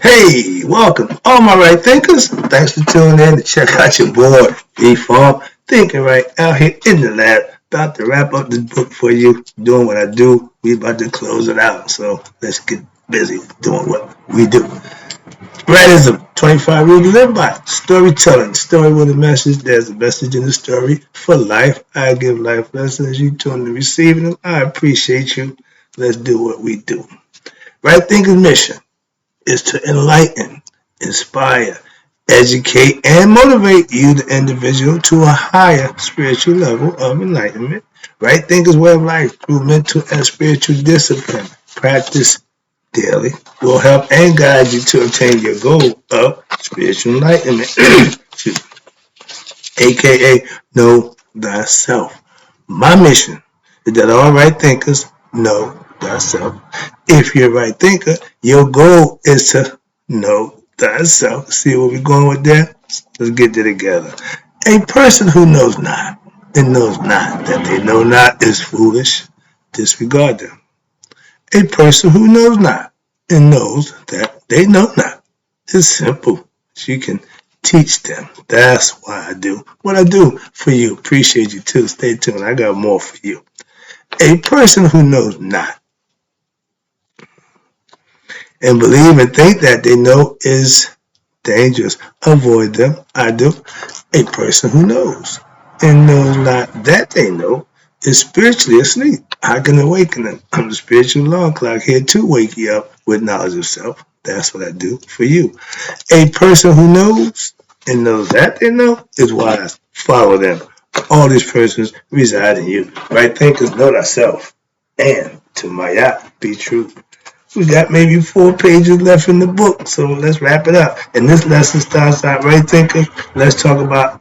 Hey, welcome, all my right thinkers. Thanks for tuning in to check out your boy, Reform Thinking Right out here in the lab. About to wrap up this book for you, doing what I do. We about to close it out, so let's get busy doing what we do. Wrightism, 25 rules to live by. Storytelling, story with a message. There's a message in the story for life. I give life lessons. You tune to receiving them. I appreciate you. Let's do what we do. Right thinking mission is to enlighten, inspire, educate, and motivate you, the individual, to a higher spiritual level of enlightenment. Right thinkers way of life through mental and spiritual discipline. Practice daily will help and guide you to obtain your goal of spiritual enlightenment, aka know thyself. My mission is that all right thinkers know thyself. If you're a right thinker, your goal is to know thyself. See where we're going with that? Let's get it together. A person who knows not and knows not that they know not is foolish. Disregard them. A person who knows not and knows that they know not is simple. You can teach them. That's why I do what I do for you. Appreciate you too. Stay tuned. I got more for you. A person who knows not and believe and think that they know is dangerous. Avoid them. I do. A person who knows and knows not that they know is spiritually asleep. I can awaken them. I'm the spiritual alarm clock here to wake you up with knowledge of self. That's what I do for you. A person who knows and knows that they know is wise. Follow them. All these persons reside in you. Right thinkers know thyself. And to Maya, be true. We got maybe 4 pages left in the book, so let's wrap it up. And this lesson starts out right thinkers. Let's talk about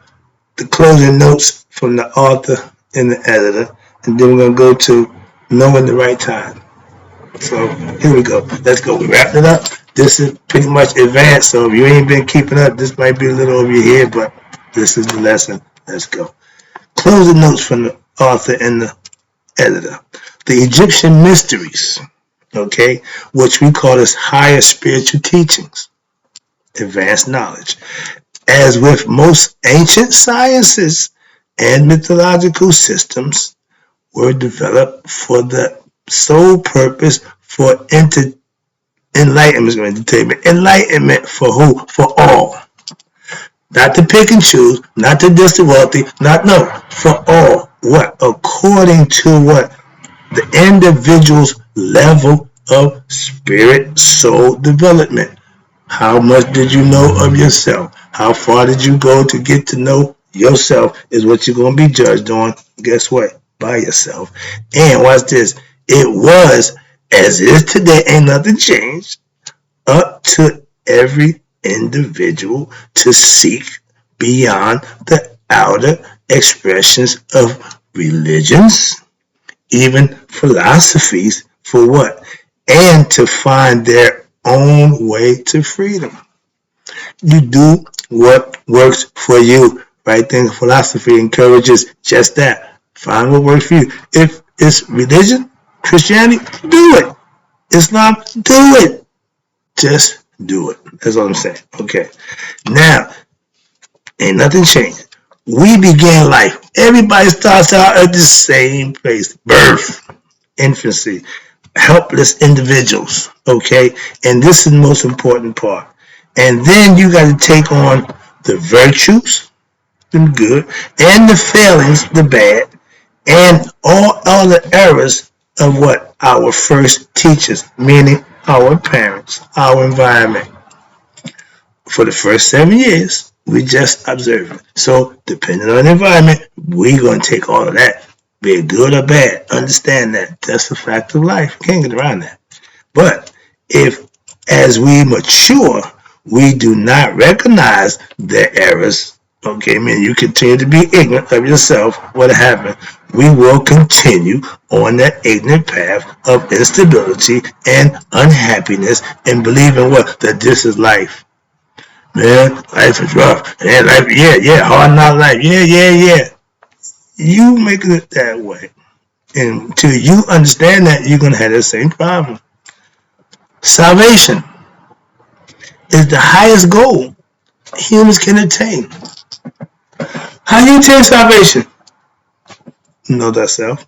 the closing notes from the author and the editor, and then we're gonna go to knowing the right time. So here we go. Let's go. We wrapped it up. This is pretty much advanced, so if you ain't been keeping up, this might be a little over your head, but this is the lesson. Let's go. Closing notes from the author and the editor. The Egyptian mysteries, okay, which we call as higher spiritual teachings, advanced knowledge. As with most ancient sciences and mythological systems, were developed for the sole purpose for enlightenment. Enlightenment for who? For all. Not to pick and choose, not to diss the wealthy, not no, for all. What? According to what? The individual's level of spirit soul development. How much did you know of yourself? How far did you go to get to know yourself is what you're going to be judged on. Guess what? By yourself. And watch this. It was as is today, ain't nothing changed, up to every individual to seek beyond the outer expressions of religions, even philosophies, for what? And to find their own way to freedom. You do what works for you. Right thing philosophy encourages just that. Find what works for you. If it's religion, Christianity, do it. Islam, do it. Just do it. That's all I'm saying. Okay. Now, ain't nothing changed. We began life. Everybody starts out at the same place. Birth, infancy, helpless individuals. Okay. And this is the most important part. And then you got to take on the virtues, the good, and the failings, the bad, and all other errors of what? Our first teachers, meaning our parents, our environment. For the first 7 years, we just observe it. So, depending on the environment, we're going to take all of that, be it good or bad. Understand that. That's a fact of life. Can't get around that. But if, as we mature, we do not recognize the errors, okay, man, you continue to be ignorant of yourself, what happened? We will continue on that ignorant path of instability and unhappiness and believing what? That this is life. Man, life is rough. Man, life, yeah, hard not life. Yeah. You making it that way. And until you understand that, you're going to have the same problem. Salvation. is the highest goal humans can attain. How do you attain salvation? Know thyself.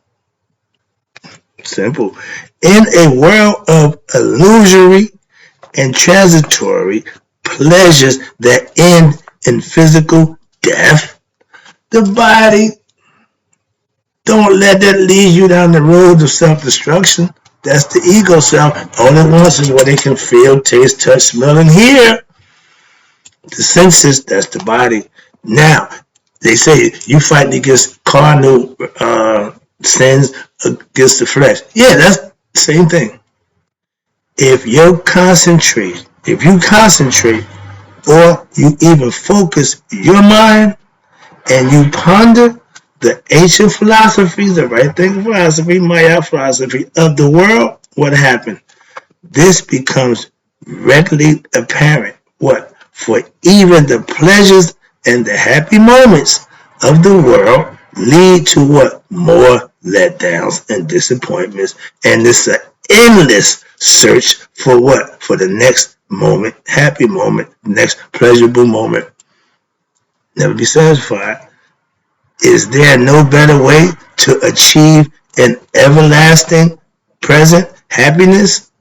Simple. In a world of illusory and transitory pleasures that end in physical death, the body, don't let that lead you down the road of self-destruction. That's the ego self. All it wants is what it can feel, taste, touch, smell, and hear. The senses, that's the body. Now, they say you fighting against carnal sins against the flesh. Yeah, that's the same thing. If you concentrate, or you even focus your mind and you ponder the ancient philosophies, the right thinking philosophy, Maya philosophy of the world, what happened? This becomes readily apparent. What? For even the pleasures and the happy moments of the world lead to what? More letdowns and disappointments. And it's an endless search for what? For the next moment, happy moment, next pleasurable moment. Never be satisfied. Is there no better way to achieve an everlasting present happiness?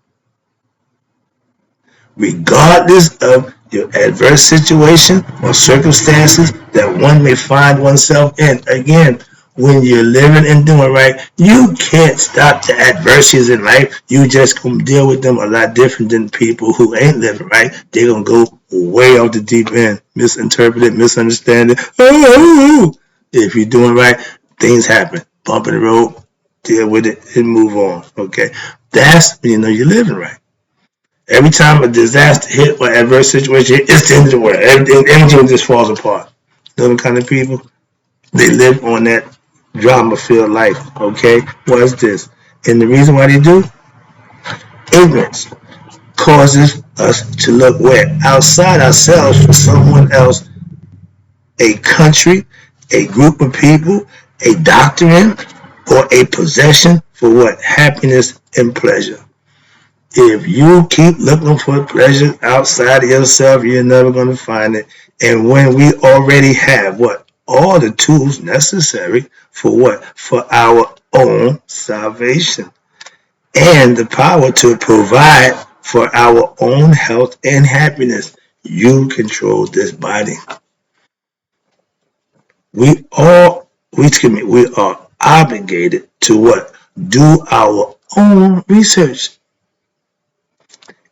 Regardless of your adverse situation or circumstances that one may find oneself in. Again, when you're living and doing right, you can't stop the adversities in life. You just gonna deal with them a lot different than people who ain't living right. They're gonna go way off the deep end, misinterpret it, misunderstand it. Oh, if you're doing right, things happen. Bump in the road, deal with it, and move on. Okay, that's when you know you're living right. Every time a disaster hit or adverse situation hit, it's the end of the world. Everything just falls apart. Those kind of people, they live on that drama-filled life. Okay, what's this? And the reason why they do, ignorance causes us to look where outside ourselves for someone else, a country, a group of people, a doctrine, or a possession for what? Happiness and pleasure. If you keep looking for pleasure outside of yourself, you're never going to find it. And when we already have what? All the tools necessary for what? For our own salvation. And the power to provide for our own health and happiness. You control this body. We are obligated to what? Do our own research.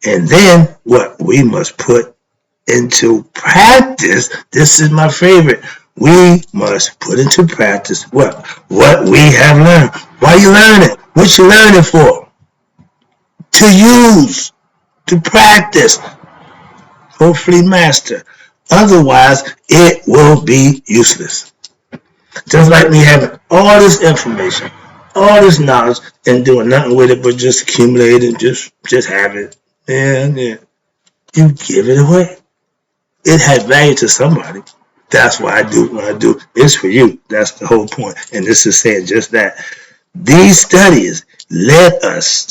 And then what? We must put into practice. This is my favorite. We must put into practice what? What we have learned. Why you learn it? What you learn it for? To use. To practice. Hopefully master. Otherwise, it will be useless. Just like me having all this information, all this knowledge, and doing nothing with it but just accumulate and just have it. Yeah. You give it away. It has value to somebody. That's why I do what I do. It's for you. That's the whole point. And this is saying just that. These studies led us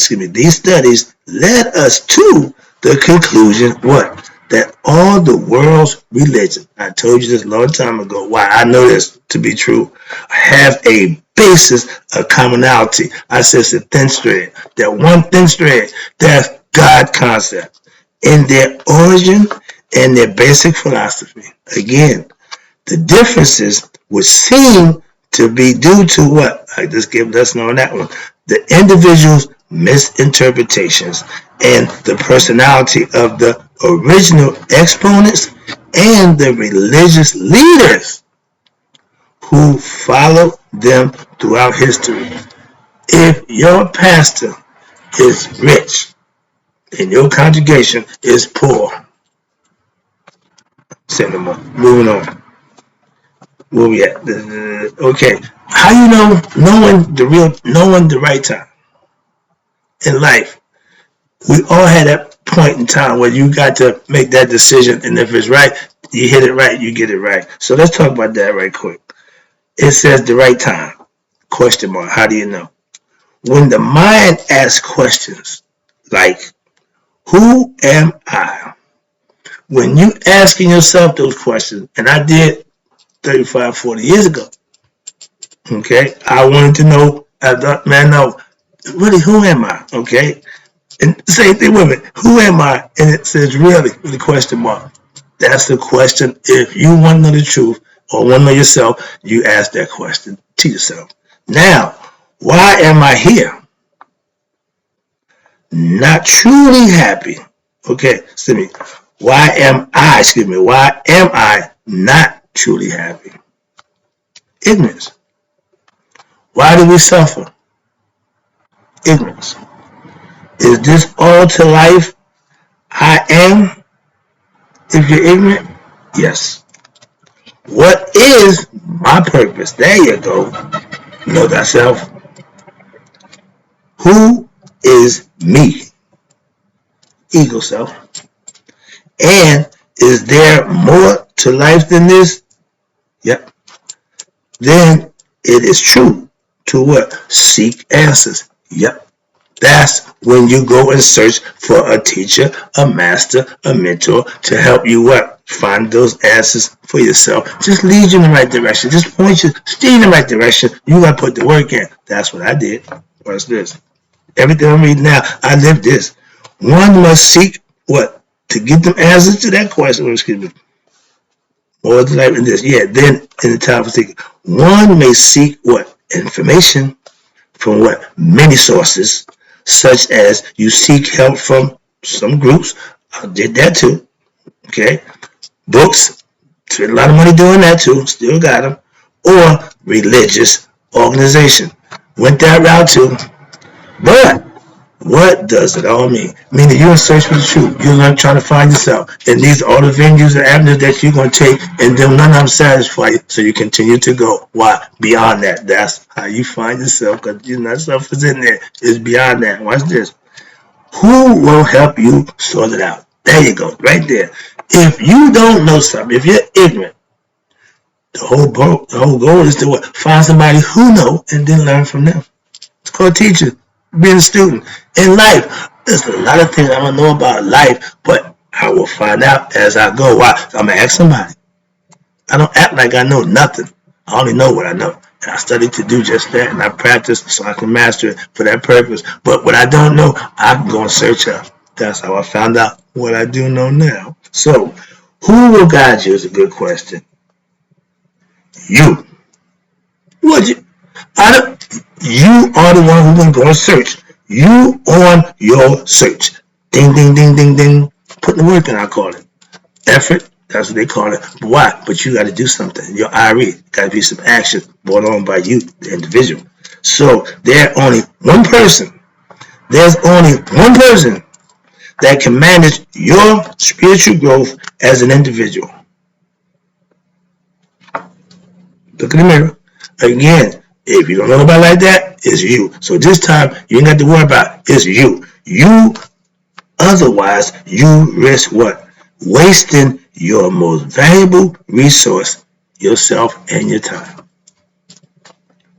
to the conclusion, what? That all the world's religion, I told you this a long time ago, why I know this to be true, have a basis of commonality. I said it's a thin thread. That one thin thread, that's God concept. In their origin and their basic philosophy. Again, the differences would seem to be due to what? I just gave a lesson on that one. The individual's misinterpretations and the personality of the original exponents and the religious leaders who followed them throughout history. If your pastor is rich and your congregation is poor, say no more. Moving on. Where we at? Okay. How you know knowing the right time in life? We all had that point in time where you got to make that decision, and if it's right, you hit it right, you get it right. So let's talk about that right quick. It says the right time. Question mark. How do you know? When the mind asks questions like, who am I? when you asking yourself those questions, and I did 35, 40 years ago, okay, I wanted to know, I thought, man, no, really, who am I, okay? And same thing with it, who am I? And it says, really, with a question mark. That's the question. If you want to know the truth or want to know yourself, you ask that question to yourself. Now, why am I here? Not truly happy. Okay, excuse me. Why am I not truly happy? Ignorance. Why do we suffer? Ignorance. Is this all to life I am? If you're ignorant, yes. What is my purpose? There you go. Know thyself. Who is me? Ego self. And is there more to life than this? Yep. Then it is true to what? Seek answers. Yep. That's when you go and search for a teacher, a master, a mentor to help you what? Find those answers for yourself. Just lead you in the right direction. Just point you, stay in the right direction. You got to put the work in. That's what I did. What's this? Everything I'm reading now, I live this. One must seek what? To get them answers to that question. Excuse me. More than life in this. Yeah, then in the time for seeking. One may seek what? Information from what? Many sources, such as you seek help from some groups. I did that too. Okay. Books. Spent a lot of money doing that too. Still got them. Or religious organization. Went that route too. But what does it all mean? Meaning you're in search for the truth. You're trying to find yourself. And these are all the venues and avenues that you're going to take, and then none of them satisfy you. So you continue to go. Why? Beyond that. That's how you find yourself, because you're not stuff is in there. It's beyond that. Watch this. Who will help you sort it out? There you go. Right there. If you don't know something, if you're ignorant, the whole goal is to what? Find somebody who knows and then learn from them. It's called teaching. Being a student in life. There's a lot of things I don't know about life, but I will find out as I go. Why? I'm going to ask somebody. I don't act like I know nothing. I only know what I know. And I study to do just that, and I practice so I can master it for that purpose. But what I don't know, I can go and search up. That's how I found out what I do know now. So, who will guide you is a good question. You. What you? You are the one who's going to go and search. You on your search. Ding, ding, ding, ding, ding. Put the work in, I call it. Effort, that's what they call it. But why? But you got to do something. Your IRE, got to be some action brought on by you, the individual. So there's only one person that can manage your spiritual growth as an individual. Look in the mirror. Again, if you don't know nobody like that, it's you. So this time, you ain't got to worry about it. It's you. Otherwise, you risk what? Wasting your most valuable resource, yourself and your time.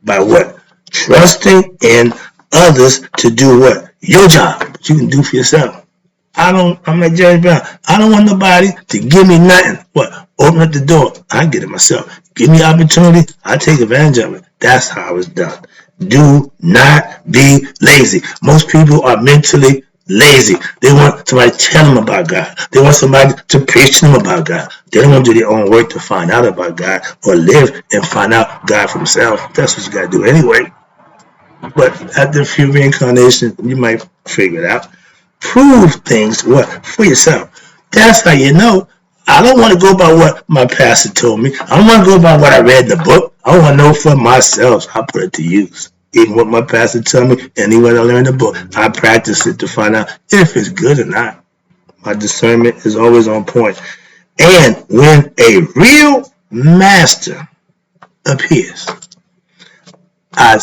By what? Trusting in others to do what? Your job, what you can do for yourself. I'm like Jerry Brown. I don't want nobody to give me nothing. What? Open up the door. I get it myself. Give me opportunity. I take advantage of it. That's how it's done. Do not be lazy. Most people are mentally lazy. They want somebody to tell them about God. They want somebody to preach to them about God. They don't want to do their own work to find out about God or live and find out God for themselves. That's what you got to do anyway. But after a few reincarnations, you might figure it out. Prove things what? For yourself. That's how you know. I don't want to go by what my pastor told me. I don't want to go by what I read in the book. I want to know for myself. I put it to use. Even what my pastor told me and even what I learned in the book, I practice it to find out if it's good or not. My discernment is always on point. And when a real master appears, I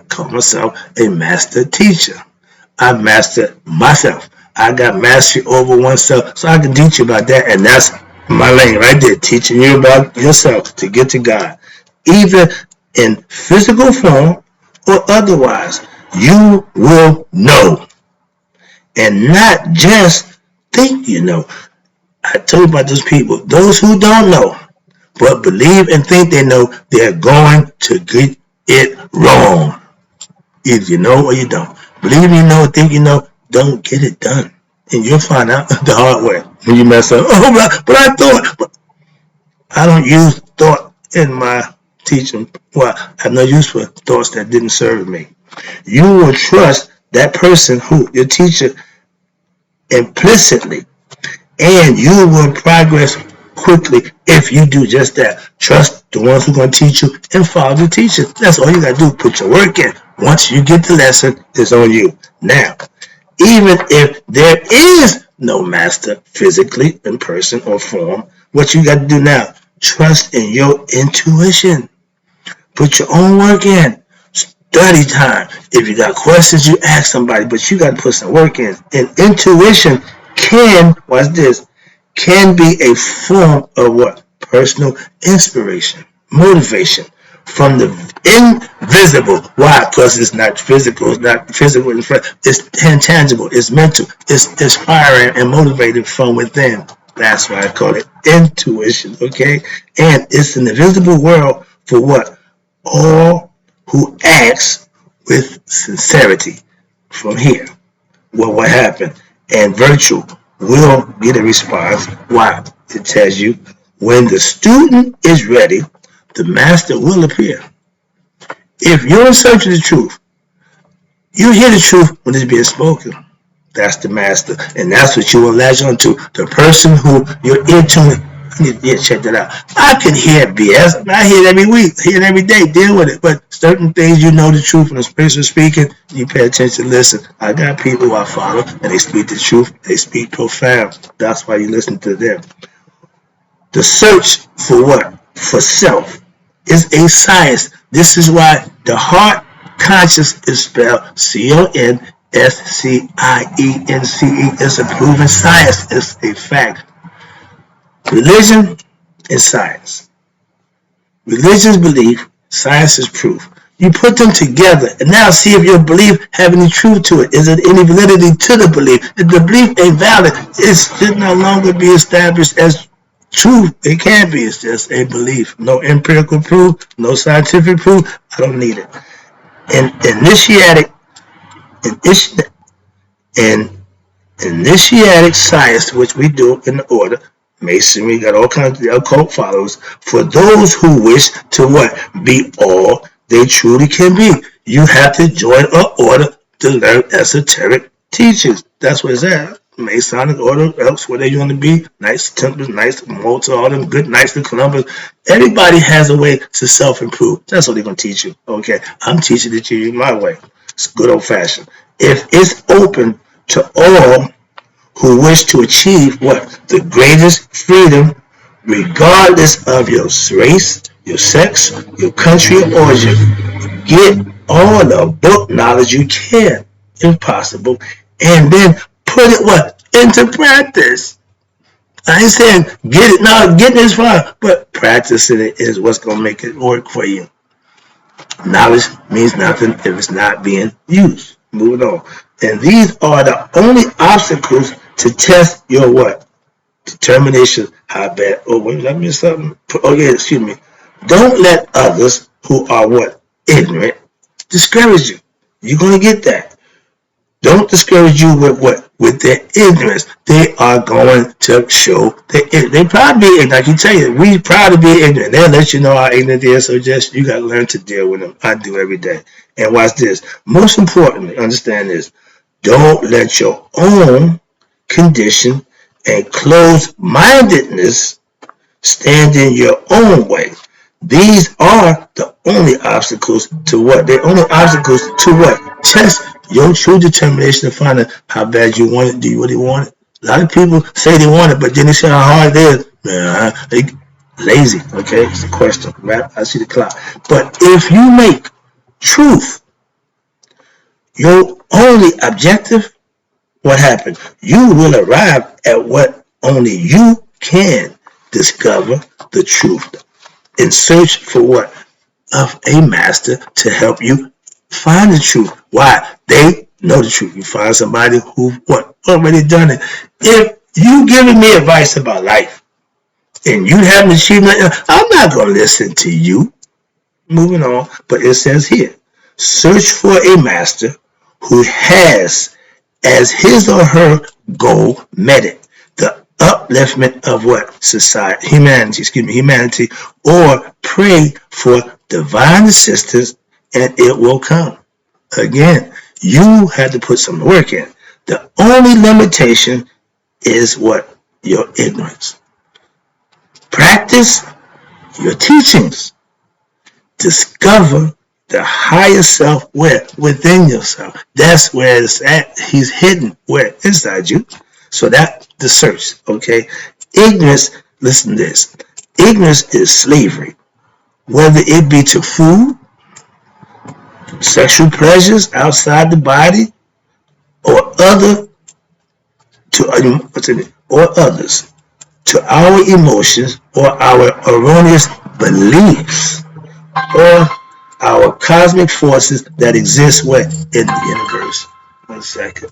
call myself a master teacher. I mastered myself. I got mastery over oneself, so I can teach you about that, and that's my lane right there, teaching you about yourself to get to God. Either in physical form or otherwise, you will know. And not just think you know. I told you about those people. Those who don't know, but believe and think they know, they're going to get it wrong. Either you know or you don't. Believe you know, think you know, don't get it done. And you'll find out the hard way when you mess up. Oh, but I thought, but I don't use thought in my teaching. Well, I have no use for thoughts that didn't serve me. You will trust that person who, your teacher, implicitly, and you will progress quickly if you do just that. Trust the ones who are going to teach you and follow the teachers. That's all you got to do. Put your work in. Once you get the lesson, it's on you. Now, even if there is no master physically, in person, or form, what you got to do now, trust in your intuition. Put your own work in. Study time. If you got questions, you ask somebody, but you got to put some work in. And intuition can, watch this, can be a form of what? Personal inspiration, motivation from the invisible. Why? Because it's not physical. It's not physical. It's intangible. It's mental. It's inspiring and motivated from within. That's why I call it intuition, okay? And it's an invisible world for what? All who acts with sincerity. From here, well, what happened? And virtue will get a response. Why? It tells you when the student is ready, the master will appear. If you're in search of the truth, you hear the truth when it's being spoken. That's the master. And that's what you will latch on to. The person who you're into. Yeah, check that out. I can hear BS. I hear it every week. I hear it every day. Deal with it. But certain things, you know the truth. When the person is speaking, you pay attention. Listen, I got people who I follow, and they speak the truth. They speak profound. That's why you listen to them. The search for what? For self is a science. This is why the heart conscious is spelled CONSCIENCE. It's a proven science. It's a fact. Religion and science. Religion is belief, science is proof. You put them together and now see if your belief have any truth to it. Is there any validity to the belief? If the belief ain't valid, it should no longer be established as truth. It can't be. It's just a belief. No empirical proof, no scientific proof. I don't need it. And initiatic science, which we do in the order, Masonry, got all kinds of occult followers, for those who wish to what? Be all they truly can be. You have to join an order to learn esoteric teachings. That's what it's at. Masonic order, else where they want to be. Nice Templars, nice Malta, all them good Knights of Columbus. Everybody has a way to self-improve. That's what they're going to teach you. Okay, I'm teaching it to you my way. It's good old-fashioned. If it's open to all who wish to achieve what? The greatest freedom, regardless of your race, your sex, your country or origin. Get all the book knowledge you can, if possible, and then put it what? Into practice. I ain't saying get it. No, getting it is fine, but practicing it is what's going to make it work for you. Knowledge means nothing if it's not being used. Moving on. And these are the only obstacles to test your what? Determination. How bad? Oh, wait, did I miss something? Oh, yeah, excuse me. Don't let others who are what? Ignorant discourage you. You're going to get that. Don't discourage you with what? With their ignorance. They are going to show they probably be ignorant. I can tell you, we proud to be ignorant. They'll let you know how ignorant they are, so just you got to learn to deal with them. I do every day. And watch this. Most importantly, understand this. Don't let your own condition and closed-mindedness stand in your own way. These are the only obstacles to what? They're only obstacles to what? Test your true determination to find out how bad you want it. Do you really want it? A lot of people say they want it, but then they say how hard it is. Man, they lazy. Okay, it's a question. Right? I see the clock. But if you make truth your only objective, what happened? You will arrive at what only you can discover the truth in search for what? Of a master to help you find the truth. Why? They know the truth. You find somebody who what? Already done it. If You giving me advice about life, and you haven't achieved nothing. I'm not going to listen to you. Moving on, but it says here, search for a master who has as his or her goal met it. The upliftment of what? Humanity, or pray for divine assistance and it will come. Again, you had to put some work in. The only limitation is what? Your ignorance. Practice your teachings. Discover the higher self within yourself. That's where it's at. He's hidden where? Inside you. So that the search, okay? Ignorance, listen to this. Ignorance is slavery. Whether it be to food, sexual pleasures outside the body, or others, to our emotions or our erroneous beliefs, or our cosmic forces that exist in the universe. 1 second.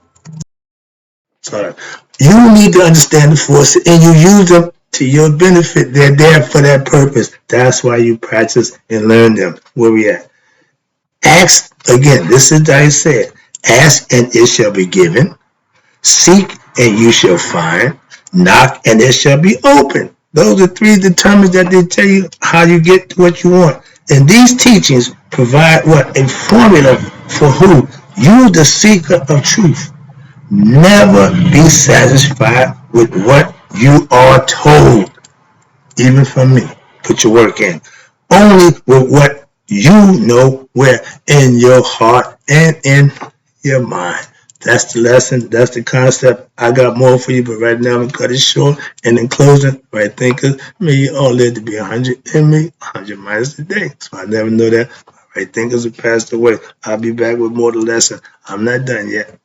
Sorry. You need to understand the forces and you use them to your benefit. They're there for that purpose. That's why you practice and learn them. Where we at? Ask, again, this is how I said, ask and it shall be given. Seek and you shall find. Knock and it shall be open. Those are three determinants that they tell you how you get to what you want. And these teachings provide what? A formula for who? You, the seeker of truth. Never be satisfied with what you are told. Even from me. Put your work in. Only with what you know where in your heart and in your mind. That's the lesson. That's the concept. I got more for you, but right now I'm going to cut it short. And in closing, right thinkers, may you all live to be 100 and me 100 minus a day. So I never know that. Right thinkers have passed away. I'll be back with more to lesson. I'm not done yet.